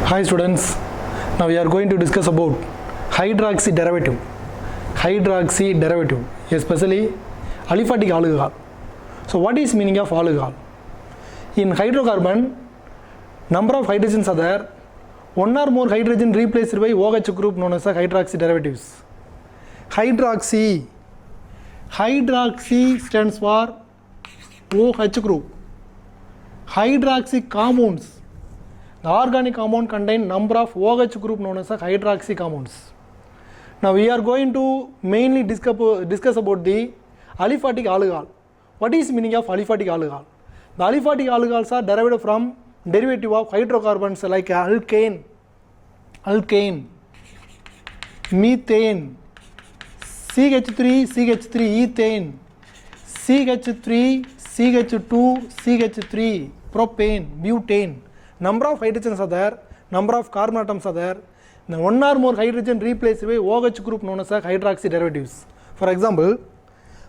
Hi students, now we are going to discuss about hydroxy derivative, especially aliphatic alcohol. So what is meaning of alcohol? In hydrocarbon, number of hydrogens are there, one or more hydrogen replaced by OH group known as hydroxy derivatives. Hydroxy stands for OH group. Hydroxy compounds, the organic compound contain number of OH group known as hydroxy compounds. Now we are going to mainly discuss about the aliphatic alcohol. What is meaning of aliphatic alcohol? The aliphatic alcohols are derived from derivative of hydrocarbons like alkane, methane, CH3, ethane, CH3, CH2, CH3, propane, butane. Number of hydrogens are there, number of carbon atoms are there. Now one or more hydrogen replaced by OH group known as hydroxy derivatives. For example,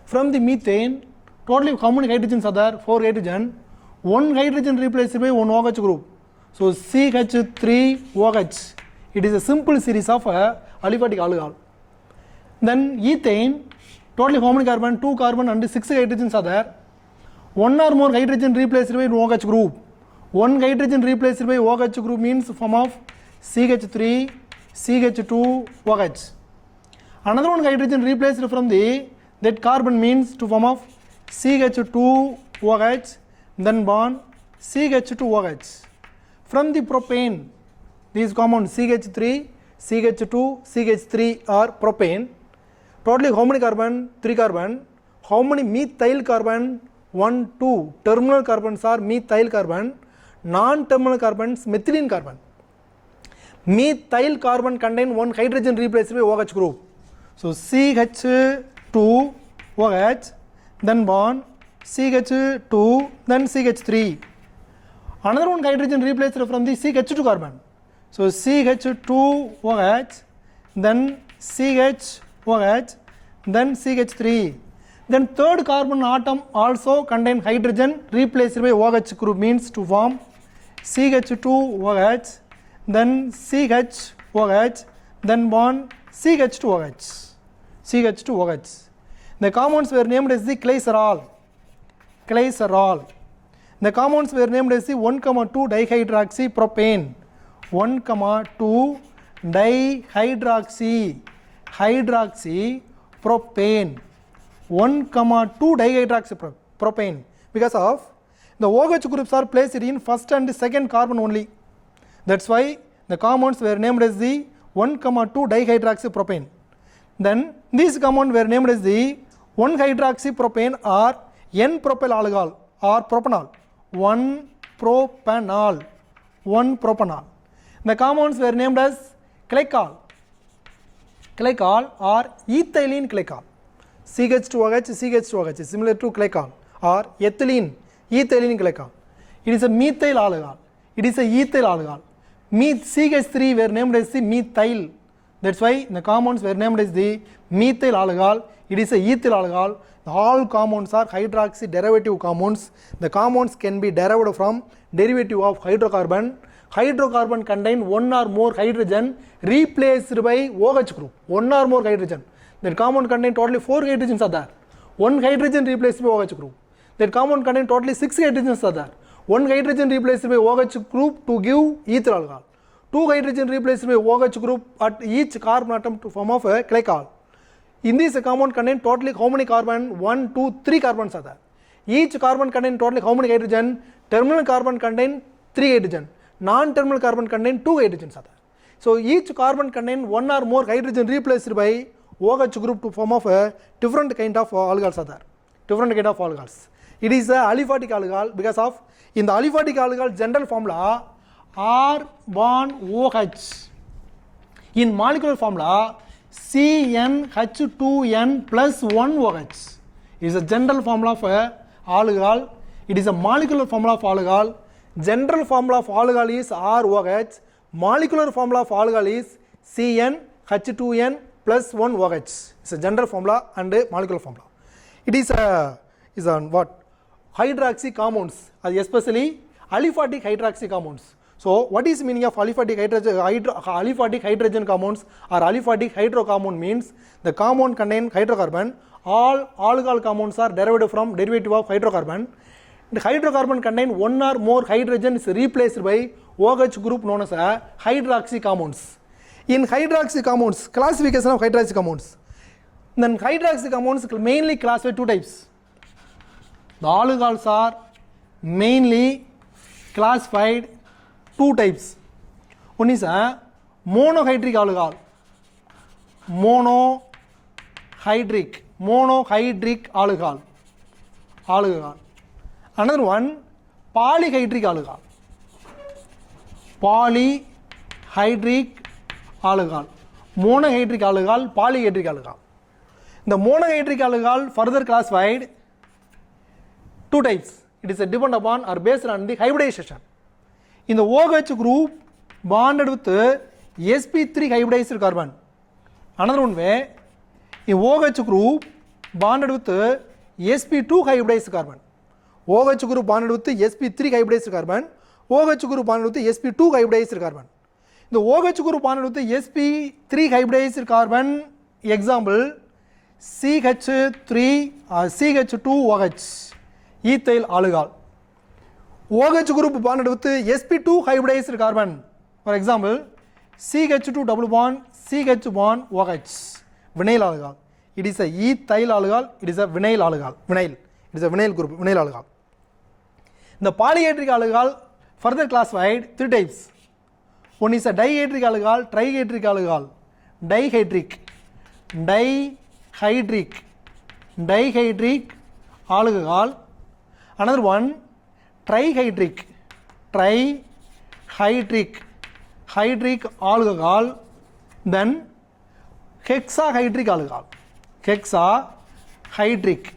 from the methane, totally how many hydrogens are there? 4 hydrogen. One hydrogen replaced by one OH group. So CH3OH. It is a simple series of aliphatic alcohol. Then ethane, totally how many carbon? 2 carbon and 6 hydrogens are there. One or more hydrogen replaced by OH group. One hydrogen replaced by OH group means form of CH3, CH2, OH. Another one hydrogen replaced from that carbon means to form of CH2, OH, then bond CH2, OH. From the propane, these compounds CH3, CH2, CH3 are propane. Totally how many carbon? 3 carbon. How many methyl carbon? 1, 2. Terminal carbons are methyl carbon. Non-terminal carbons, methylene carbon. Methyl carbon contain one hydrogen replaced by OH group. So CH2 OH, then bond CH2, then CH3. Another one hydrogen replaced from the CH2 carbon. So CH2 OH, then CHOH, then CH3. Then third carbon atom also contain hydrogen replaced by OH group means to form CH2OH, then CHOH, then bond CH2OH. The compounds were named as the glycerol. The compounds were named as the 1,2 dihydroxy propane. 1,2 dihydroxy propane. 1,2 dihydroxy propane, because of the OH groups are placed in first and second carbon only. That's why the compounds were named as the 1,2 dihydroxy propane. Then these compounds were named as the 1-hydroxy propane or N-propyl alcohol or propanol. 1-propanol. The compounds were named as glycol or ethylene glycol. CH2OH is similar to glycol, or ethylene glycol. It is a methyl alcohol. It is a ethyl alcohol. CH3 were named as the methyl. That's why the compounds were named as the methyl alcohol. It is a ethyl alcohol. All compounds are hydroxy derivative compounds. The compounds can be derived from derivative of hydrocarbon. Hydrocarbon contain one or more hydrogen replaced by OH group. One or more hydrogen. That compound contain totally 4 hydrogens are there. One hydrogen replaced by OH group. That compound contain totally 6 hydrogens are there. One hydrogen replaced by OH group to give ethyl alcohol. 2 hydrogen replaced by OH group at each carbon atom to form of a glycol. In this compound contain totally how many carbon? 1, 2, 3 carbons are there. Each carbon contain totally how many hydrogen? Terminal carbon contain 3 hydrogen. Non-terminal carbon contain 2 hydrogens are there. So each carbon contain one or more hydrogen replaced by OH group to form of a different kind of alcohols are there. It is a aliphatic alcohol because of in the aliphatic alcohol general formula R bond OH. In molecular formula CnH2n plus 1 OH is a general formula of alcohol. It is a molecular formula of alcohol. General formula of alcohol is ROH. Molecular formula of alcohol is CnH2n plus 1 OH. It's a general formula and a molecular formula. It is on what? Hydroxy compounds, especially aliphatic hydroxy compounds. So what is meaning of aliphatic hydrogen compounds or aliphatic hydro compound means the compound contain hydrocarbon. All alcohol compounds are derived from derivative of hydrocarbon. The hydrocarbon contain one or more hydrogens replaced by OH group known as hydroxy compounds. In hydroxy compounds, classification of hydroxy compounds. Then hydroxy compounds mainly classified two types. The alcohols are mainly classified two types. One is a monohydric alcohol. Monohydric alcohol. Another one, polyhydric alcohol. Polyhydric alcohol. Monohydric alcohol, polyhydric alcohol. The monohydric alcohol further classified two types. It is dependent upon or based on the hybridization. In the OH group bonded with sp3 hybridized carbon. Another one way, in OH group bonded with sp2 hybridized carbon. OH group bonded with sp3 hybridized carbon. OH group bonded with sp2 hybridized carbon. The OH group bonded with sp3 hybridized carbon, example CH3 or CH2OH, ethyl alcohol. OH group bonded with sp2 hybridized carbon, for example CH2 double bond CH bond OH, vinyl alcohol. It is a ethyl alcohol, it is a vinyl alcohol. Vinyl, it is a vinyl group, vinyl alcohol. The polyhydric alcohol further classified three types. One is a dihydric alcohol, trihydric alcohol, dihydric alcohol. Another one, trihydric alcohol. Then hexahydric alcohol. Hexahydric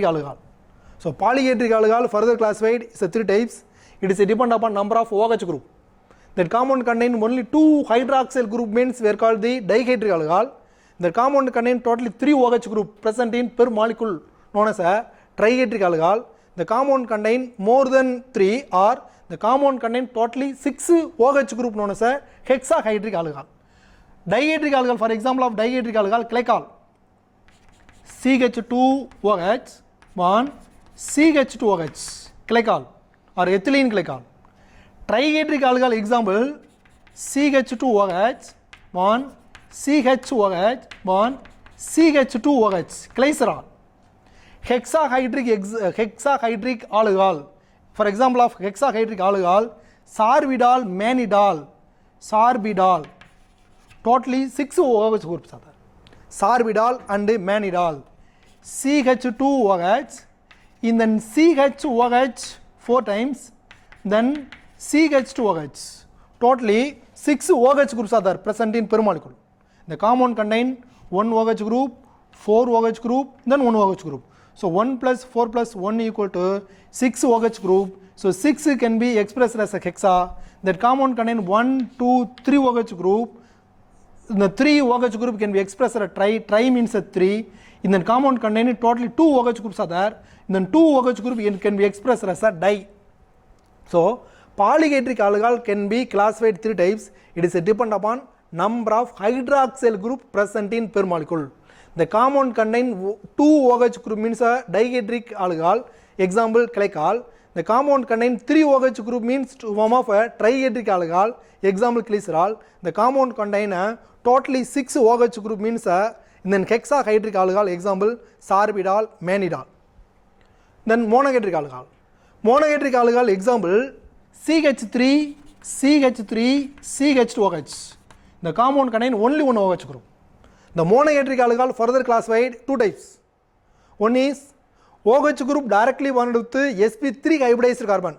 alcohol. So polyhydric alcohol further classified is three types. It is dependent upon number of OH group. That compound contain only two hydroxyl group means we are called the dihydric alcohol. The compound contain totally 3 OH group present in per molecule known as a trihydric alcohol. The compound contain more than 3 or the compound contain totally 6 OH group known as a hexahydric alcohol. Dihydric alcohol, for example of dihydric alcohol, glycol, CH2OH bond CH2OH, glycol or ethylene glycol. Trihydric alcohol example CH2OH bond CHOH bond CH2OH, glycerol. Hexahydric alcohol, for example of hexahydric alcohol, sorbitol, totally 6 OH groups are there. Sorbitol and mannitol. CH2OH, in then CHOH 4 times, then CH2OH. Totally 6 OH groups are there present in per molecule. The compound contain 1 OH group, 4 OH group, then 1 OH group. So 1 plus 4 plus 1 equal to 6 OH group. So 6 can be expressed as a hexa. That compound contain 1, 2, 3 OH group. The 3 OH group can be expressed as a tri. Tri means a 3. In the compound containing totally 2 OH groups are there. Then 2 OH group can be expressed as a di. So polyhydric alcohol can be classified 3 types. It is dependent upon number of hydroxyl group present in per molecule. The compound contain 2 OH group means a dihydric alcohol, example glycol. The compound contain 3 OH group means form of a trihydric alcohol, example glycerol. The compound contain totally 6 OH group means then hexahydric alcohol, example sorbitol, mannitol. Then monohydric alcohol. Monohydric alcohol, example CH3, CH2OH. The compound contain only 1 OH group. The monohydric alcohol further classified 2 types. One is OH group directly bonded with sp3 hybridized carbon.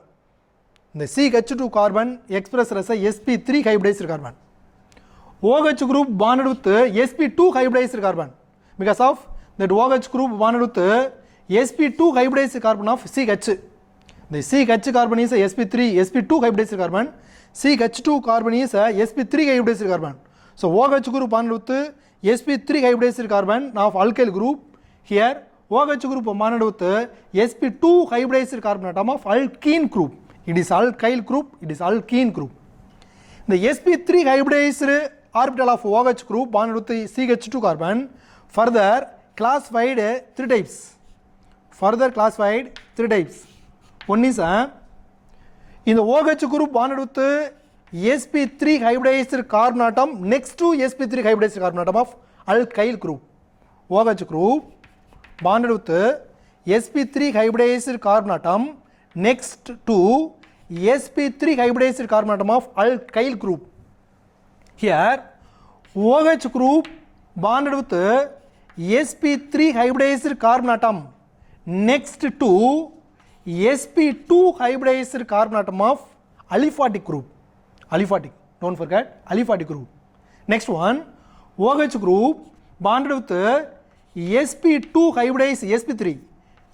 The CH2 carbon expressed as a sp3 hybridized carbon. OH group bonded with sp2 hybridized carbon. Because of that OH group bonded with sp2 hybridized carbon of CH. The CH carbon is a sp2 hybridized carbon. CH2 carbon is a sp3 hybridized carbon. So OH group bonded with sp3 hybridized carbon of alkyl group. Here OH group bonded with sp2 hybridized carbon atom of alkene group. It is alkyl group, it is alkene group. The sp3 hybridized orbital of OH group bonded with the CH2 carbon further classified three types. One is in the OH group bonded with the sp3 hybridized carbon atom next to sp3 hybridized carbon atom of alkyl group. OH group bonded with the sp3 hybridized carbon atom next to sp3 hybridized carbon atom of alkyl group. Here OH group bonded with the sp3 hybridized carbon atom next to sp2 hybridized carbon atom of aliphatic group. Aliphatic, don't forget aliphatic group. Next one, OH group bonded with the sp2 hybridized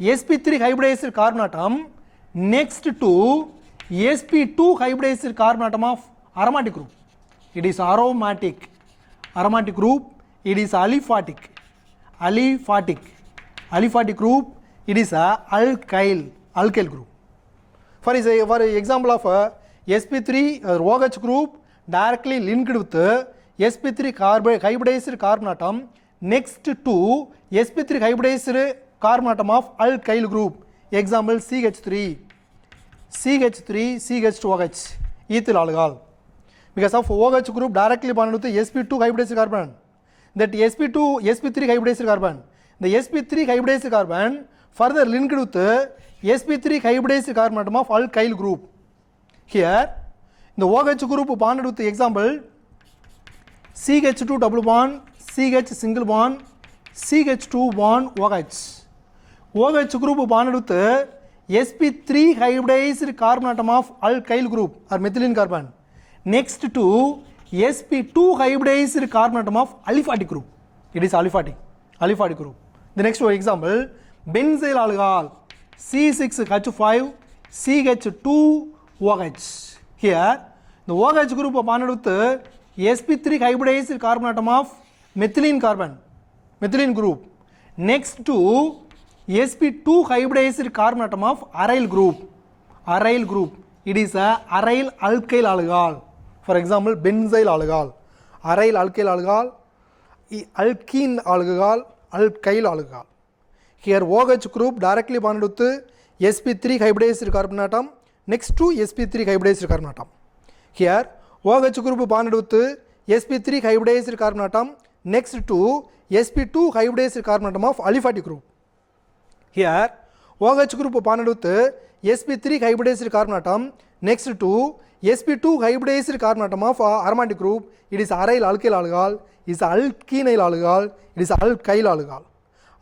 sp3 hybridized carbon atom next to sp2 hybridized carbon atom of aromatic group. It is aromatic group. It is aliphatic group. It is a alkyl group. For example of sp3 OH group directly linked with sp3 hybridized carbon atom next to sp3 hybridized carbon atom of alkyl group. Example CH3 CH2OH ethyl alcohol. Because of OH group directly bonded with sp2 hybridized carbon, that sp3 hybridized carbon, the sp3 hybridized carbon further linked with sp3 hybridized carbon atom of alkyl group. Here the OH group bonded with the example CH2 double bond, CH single bond, CH2 bond OH. OH group bonded with sp3 hybridized carbon atom of alkyl group or methylene carbon next to sp2 hybridized carbon atom of aliphatic group. It is aliphatic group. The next example, benzyl alcohol C6H5 CH2OH. Here the OH group bonded with sp3 hybridized carbon atom of methylene group next to sp2 hybridized carbon atom of aryl group. It is a aryl alkyl alcohol. For example, benzyl alcohol, aryl alkyl alcohol, alkene alcohol, alkyl alcohol. Here OH group directly bonded with sp3 hybridized carbon atom next to sp3 hybridized carbon atom. Here OH group bonded with sp3 hybridized carbon atom next to sp2 hybridized carbon atom of aliphatic group. Here OH group bonded with sp3 hybridized carbon atom next to sp2 hybridized carbon atom of aromatic group. It is aryl alkyl alcohol, it is alkenyl alcohol, it is alkyl alcohol.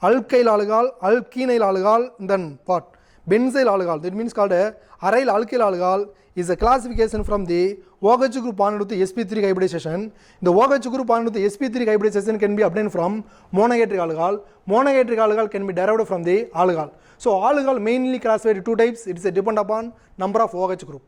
Alkenyl alcohol, then what? Benzyl alcohol, that means called aryl alkyl alcohol is a classification from the OH group bonded with the sp3 hybridization. The OH group bonded with the sp3 hybridization can be obtained from monohydric alcohol. Monohydric alcohol can be derived from the alcohol. So alcohol mainly classified into two types. It is depend upon number of OH group.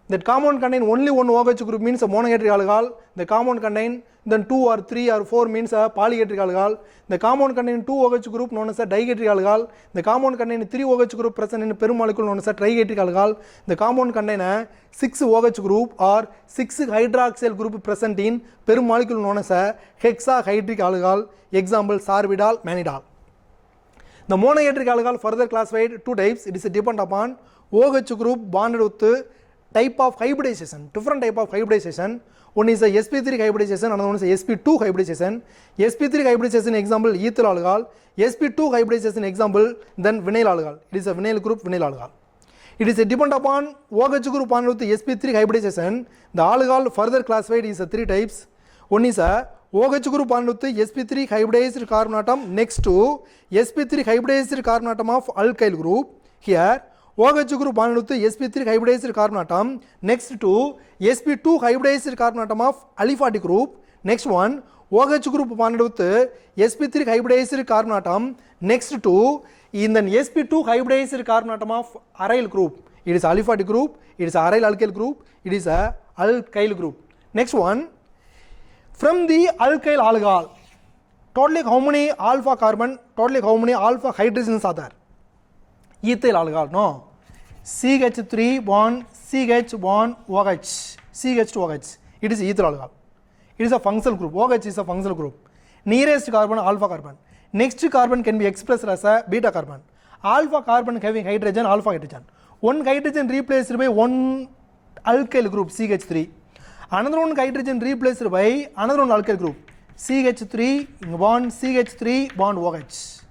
That compound contain only one OH group means a monohydric alcohol. The compound contain then 2 or 3 or 4 means a polyhydric alcohol. The compound contain 2 OH group known as a dihydric alcohol. The compound contain 3 OH group present in a peromolecule known as a trihydric alcohol. The compound contain a 6 OH group or 6 hydroxyl group present in peromolecule known as a hexahydric alcohol. Example sorbitol, mannitol. The monohydric alcohol further classified two types. It is depend upon OH group bonded with type of hybridization, different type of hybridization. One is a sp3 hybridization, another one is a sp2 hybridization. sp3 hybridization example ethyl alcohol, sp2 hybridization example then vinyl alcohol. It is a vinyl group, vinyl alcohol. It is depend upon OH group bonded with sp3 hybridization. The alcohol further classified is three types. One is a OH group bonded with sp3 hybridized carbon atom next to sp3 hybridized carbon atom of alkyl group. Here OH group bonded with sp3 hybridized carbon atom next to sp2 hybridized carbon atom of aliphatic group. Next one, OH group bonded with sp3 hybridized carbon atom next to in the sp2 hybridized carbon atom of aryl group. It is aliphatic group, it is aryl alkyl group, it is a alkyl group. Next one, from the alkyl alcohol, totally how many alpha carbon, totally how many alpha hydrogens are there? Ethyl alcohol, no. CH3 bond CH bond OH, CH to OH. It is ethyl alcohol. It is a functional group. OH is a functional group. Nearest carbon alpha carbon. Next carbon can be expressed as a beta carbon. Alpha carbon having hydrogen, alpha hydrogen. One hydrogen replaced by one alkyl group CH3. Another one hydrogen replaced by another one alkyl group CH3 bond CH3 bond OH.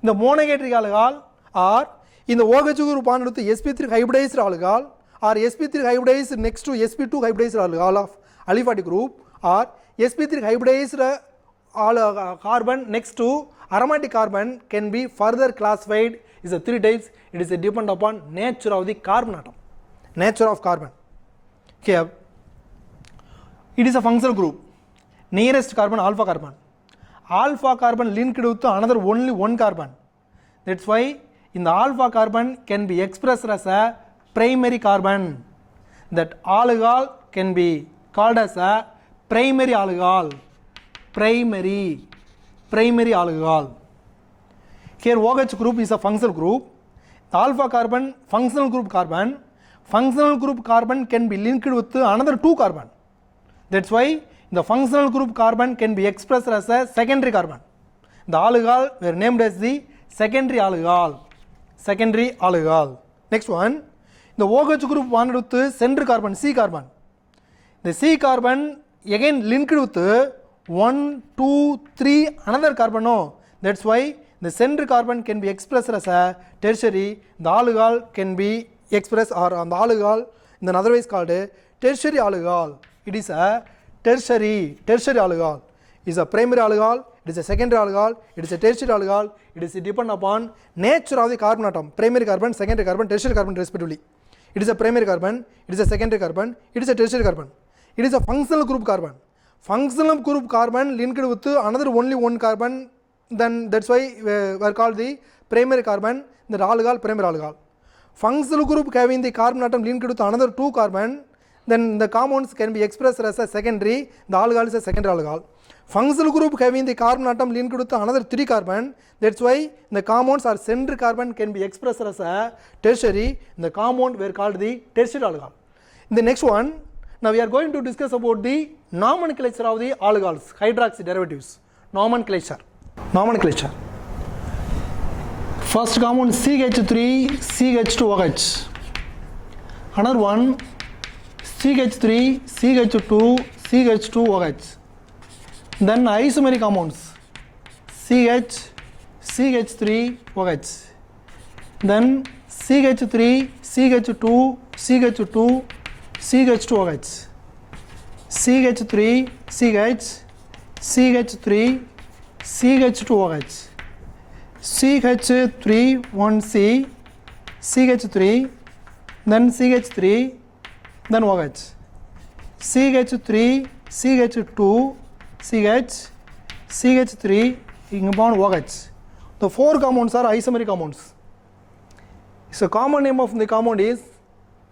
In the monohydric alcohol or in the OH group bond with sp3 hybridized alcohol or sp3 hybridized next to sp2 hybridized alcohol of aliphatic group or sp3 hybridized carbon next to aromatic carbon can be further classified is the three types. It is depend upon nature of the carbon atom. Nature of carbon. Here, it is a functional group. Nearest carbon alpha carbon. Alpha carbon linked with another only one carbon. That's why in the alpha carbon can be expressed as a primary carbon. That alcohol can be called as a primary alcohol. Primary alcohol. Here OH group is a functional group. The alpha carbon functional group carbon. Functional group carbon can be linked with another two carbon. That's why the functional group carbon can be expressed as a secondary carbon. The alcohol were named as the secondary alcohol. Secondary alcohol. Next one, the OH group bonded with the central carbon, C carbon. The C carbon again linked with 1, 2, 3 another carbon. No. That's why the central carbon can be expressed as a tertiary. The alcohol can be expressed or on the alcohol in otherwise called a tertiary alcohol. It is a tertiary alcohol. It is a primary alcohol. It is a secondary alcohol. It is a tertiary alcohol. It is depend upon nature of the carbon atom. Primary carbon, secondary carbon, tertiary carbon respectively. It is a primary carbon. It is a secondary carbon. It is a tertiary carbon. It is a functional group carbon. Functional group carbon linked with another only one carbon, then that's why we are called the primary carbon, the alcohol, primary alcohol. Functional group having the carbon atom linked with another two carbon, then the compounds can be expressed as a secondary, the alcohol is a secondary alcohol. Functional group having the carbon atom linked with another three carbon, that's why the compounds or central carbon can be expressed as a tertiary, the compound were called the tertiary alcohol. In the next one, now we are going to discuss about the nomenclature of the alcohols, hydroxy derivatives. Nomenclature. First compound CH3, CH2OH. Another one CH3, CH2, CH2OH. Then isomeric compounds CH, CH3OH. Then CH3, CH2, CH2, CH2OH. CH3, CH, CH3, CH2OH. CH3, 1C, CH3, then CH3, then OH. CH3, CH2, CH, CH3, bond OH. The four compounds are isomeric compounds. So common name of the compound is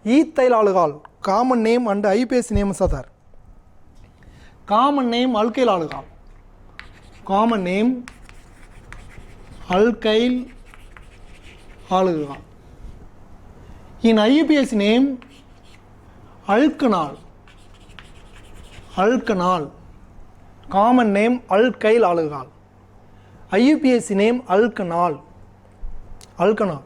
ethyl alcohol. Common name and IUPAC names are there. Common name alkyl alcohol. Common name alkyl alcohol. In IUPAC name alkanol. Alkanol. Common name alkyl alcohol. IUPAC name alkanol. Alkanol.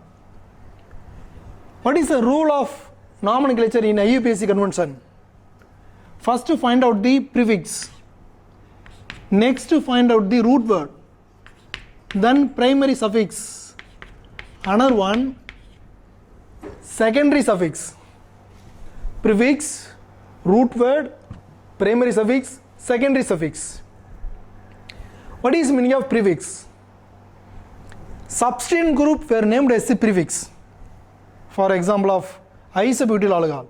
What is the rule of nomenclature in IUPAC convention? First to find out the prefix, next to find out the root word, then primary suffix, another one secondary suffix, prefix, root word, primary suffix, secondary suffix. What is meaning of prefix? Substituent group were named as the prefix. For example of isobutyl alcohol.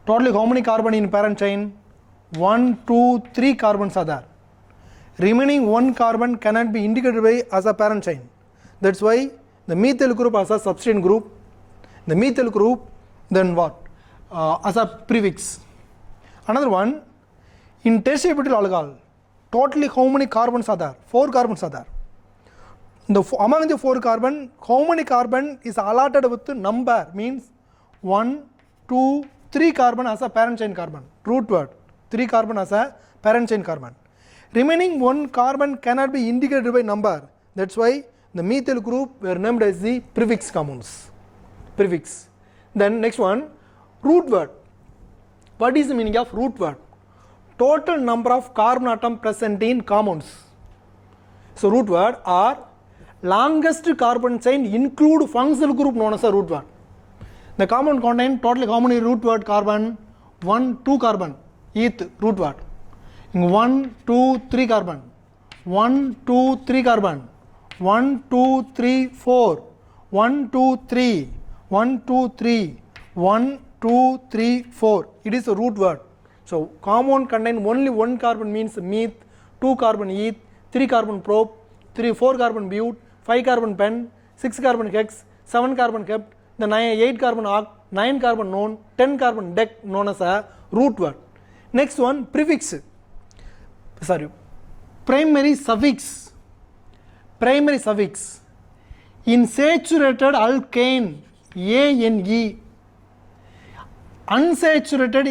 Totally how many carbon in parent chain? 1, 2, 3 carbons are there. Remaining one carbon cannot be indicated by as a parent chain. That's why the methyl group as a substituent group. The methyl group then what? As a prefix. Another one, in tertiary butyl alcohol, totally how many carbons are there? 4 carbons are there. Among the 4 carbon, how many carbon is allotted with the number? Means 1, 2, 3 carbon as a parent chain carbon. Root word. 3 carbon as a parent chain carbon. Remaining 1 carbon cannot be indicated by number. That's why the methyl group were named as the prefix compounds. Prefix. Then next one, root word. What is the meaning of root word? Total number of carbon atom present in compounds. So root word are longest carbon chain include functional group known as a root word. The compound contain totally how many root word carbon? 1, 2 carbon. Eth root word. 1, 2, 3 carbon. 1, 2, 3 carbon. 1, 2, 3, 4. 1, 2, 3. 1, 2, 3. 1, 2, 3, 4. It is a root word. So compound contain only 1 carbon means meth, 2 carbon eth, 3 carbon prop, 4 carbon but, 5 carbon pen, 6 carbon hex, 7 carbon kept, then 8 carbon oct, 9 carbon known, 10 carbon dec known as a root word. Next one, prefix. Primary suffix. Primary suffix. In saturated alkane, ANE. Unsaturated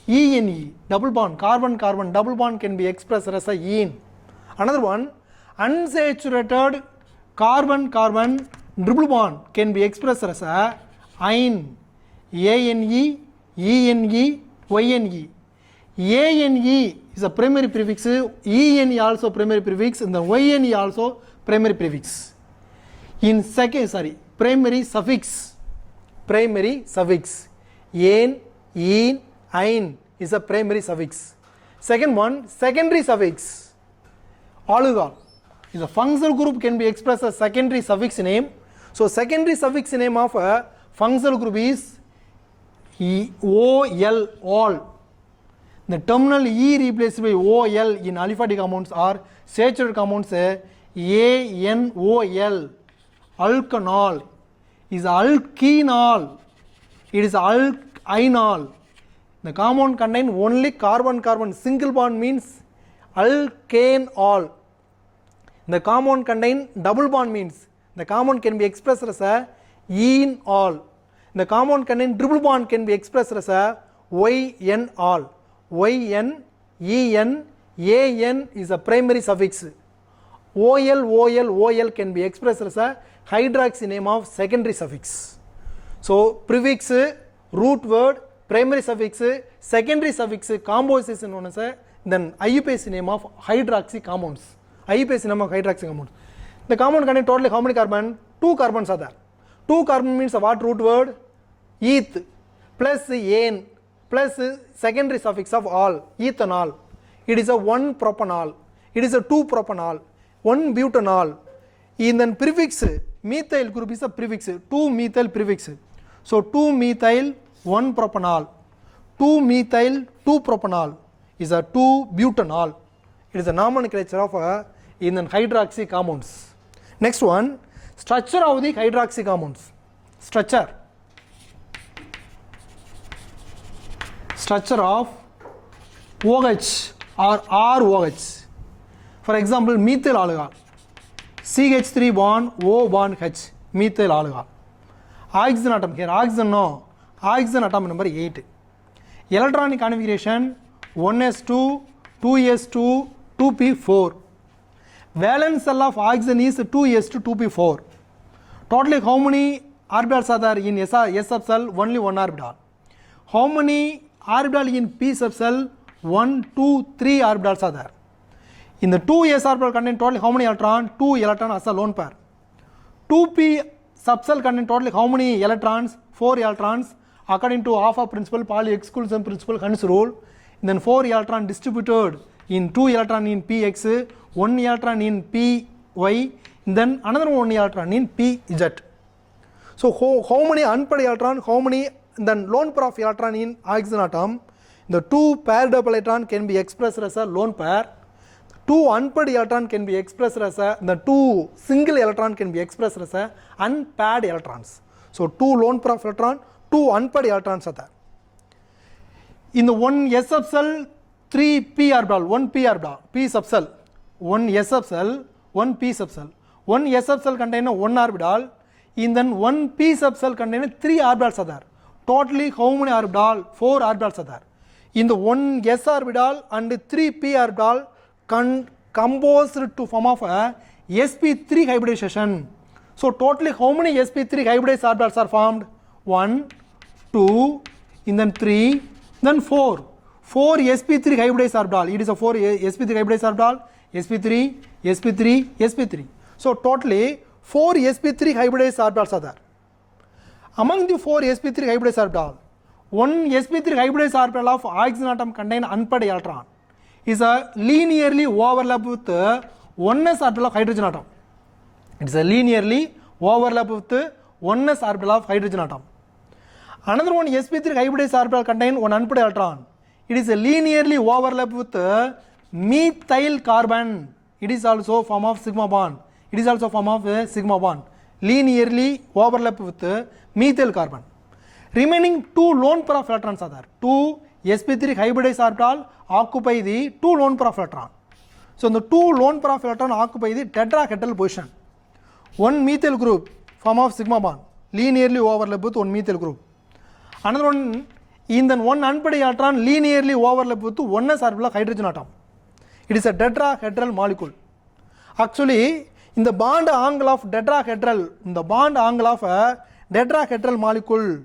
ENE. Double bond, carbon, carbon, double bond can be expressed as a ene. Another one, unsaturated carbon, carbon, double bond can be expressed as a ine. ANE, ENE, YNE. ANE is a primary prefix, ENE also primary prefix, and the YNE also primary prefix. In primary suffix. Primary suffix. An, een, ein is a primary suffix. Second one, secondary suffix. Alcohol is a functional group can be expressed as secondary suffix name. So secondary suffix name of a functional group is OL, all. The terminal E replaced by OL in aliphatic compounds or saturated compounds ANOL. Alkanol is alkenol. It is alkynol. The compound contain only carbon-carbon. Single bond means alkanol. The compound contain double bond means the compound can be expressed as a enol. The compound contain triple bond can be expressed as a ynol. YN, EN, AN is a primary suffix. OL can be expressed as a hydroxy name of secondary suffix. So prefix, root word, primary suffix, secondary suffix, composition known as a then IUPAC name of hydroxy compounds. IUPAC name of hydroxy compounds. The compound contain totally how many carbon? 2 carbons are there. 2 carbon means what root word? Eth plus an plus secondary suffix of all, ethanol. It is a 1 propanol. It is a 2 propanol. 1 butanol. In then prefix, methyl group is a prefix, 2 methyl prefix. So 2 methyl 1 propanol. 2 methyl 2 propanol is a 2 butanol. It is a nomenclature of in hydroxy compounds. Next one, structure of the hydroxy compounds. Structure of OH or ROH. For example, methyl alcohol. CH3 bond, O bond H, methyl alcohol. Oxygen atom here, oxygen no, oxygen atom number 8. Electronic configuration 1s2, 2s2, 2p4. Valence shell of oxygen is 2s2, 2p4. Totally how many orbitals are there in S subshell? Only 1 orbital. How many orbitals in p subshell? 1, 2, 3 orbitals are there. In the 2s orbital contain totally how many electrons? 2 electrons as a lone pair. 2p subshell contain totally how many electrons? 4 electrons. According to Hoffa principle, Pauli exclusion principle, Hund's rule. Then 4 electrons distributed in 2 electron in px, 1 electron in py, then another 1 electron in pz. So how many unpaired electron? How many then lone pair of electron in oxygen atom? The 2 paired up electron can be expressed as a lone pair. 2 unpaired electron can be expressed as a, the 2 single electron can be expressed as a unpaired electrons. So 2 lone pair of electron, 2 unpaired electrons are there. In the 1 s subshell, 3 p orbital, 1 p orbital, p subshell, 1 s subshell, 1 p subshell. 1 s subshell contain 1 orbital. in then one p subcell containing 3 orbitals are there. Totally how many orbital? 4 orbitals are there. In the 1 s orbital and 3 p orbital composed to form of a sp3 hybridization. So totally how many sp3 hybridized orbitals are formed? 1, 2, and then 3, then 4. 4 sp3 hybridized orbital. It is a 4 sp3 hybridized orbital. sp3, sp3, sp3. So totally 4 sp3 hybridized orbitals are there. Among the 4 sp3 hybridized orbital, one sp3 hybridized orbital of oxygen atom contain unpaired electron is a linearly overlap with 1s orbital of hydrogen atom. It is a linearly overlap with 1s orbital of hydrogen atom. Another one sp3 hybridized orbital contain one unpaired electron. It is a linearly overlap with methyl carbon. It is also form of sigma bond. It is also form of sigma bond. Linearly overlap with methyl carbon. Remaining 2 lone pair of electrons are there. 2 sp3 hybridized orbital occupy the 2 lone pair of electron. So the 2 lone pair of electron occupy the tetrahedral position. One methyl group form of sigma bond linearly overlap with one methyl group. Another one in then one unpaired electron linearly overlap with 1s orbital of hydrogen atom. It is a tetrahedral molecule. Actually, in the bond angle of tetrahedral, in the bond angle of a tetrahedral molecule,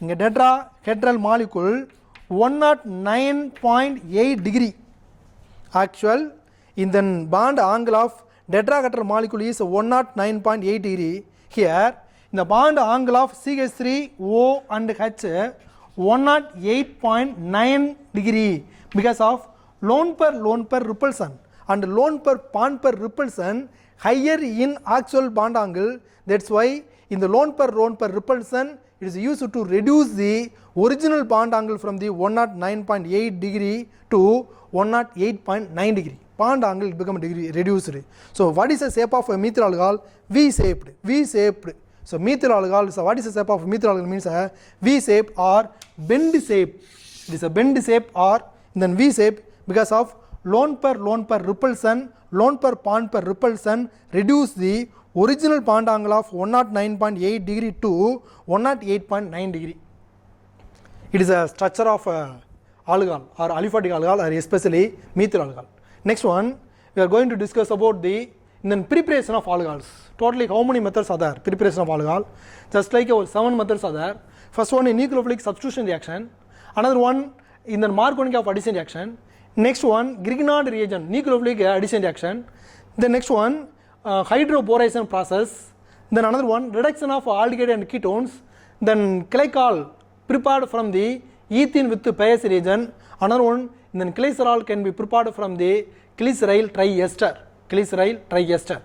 in a tetrahedral molecule 109.8 degree. Actual in the bond angle of tetrahedral molecule is 109.8 degree. Here in the bond angle of CH3, O and H 108.9 degree because of lone pair repulsion and lone pair repulsion higher in actual bond angle. That's why in the lone pair repulsion it is used to reduce the original bond angle from the 109.8 degree to 108.9 degree. Bond angle become reduced. So what is the shape of a methyl alcohol? V-shaped. V-shaped. So methyl alcohol. So what is the shape of methyl alcohol? Means a V-shape or bend shape. It is a bend shape or then V-shape because of lone pair repulsion. Lone pair repulsion reduce the original bond angle of 109.8 degree to 108.9 degree. It is a structure of alcohol or aliphatic alcohol or especially methyl alcohol. Next one, we are going to discuss about the preparation of alcohols. Totally how many methods are there? Preparation of alcohol. Just like our 7 methods are there. First one in nucleophilic substitution reaction. Another one in the Marconi-Karp addition reaction. Next one Grignard reagent, nucleophilic addition reaction. The next one hydroboration process. Then another one reduction of aldehyde and ketones. Then glycol prepared from the ethene with Pais reagent. Another one then glycerol can be prepared from the glyceryl triester. Glyceryl triester.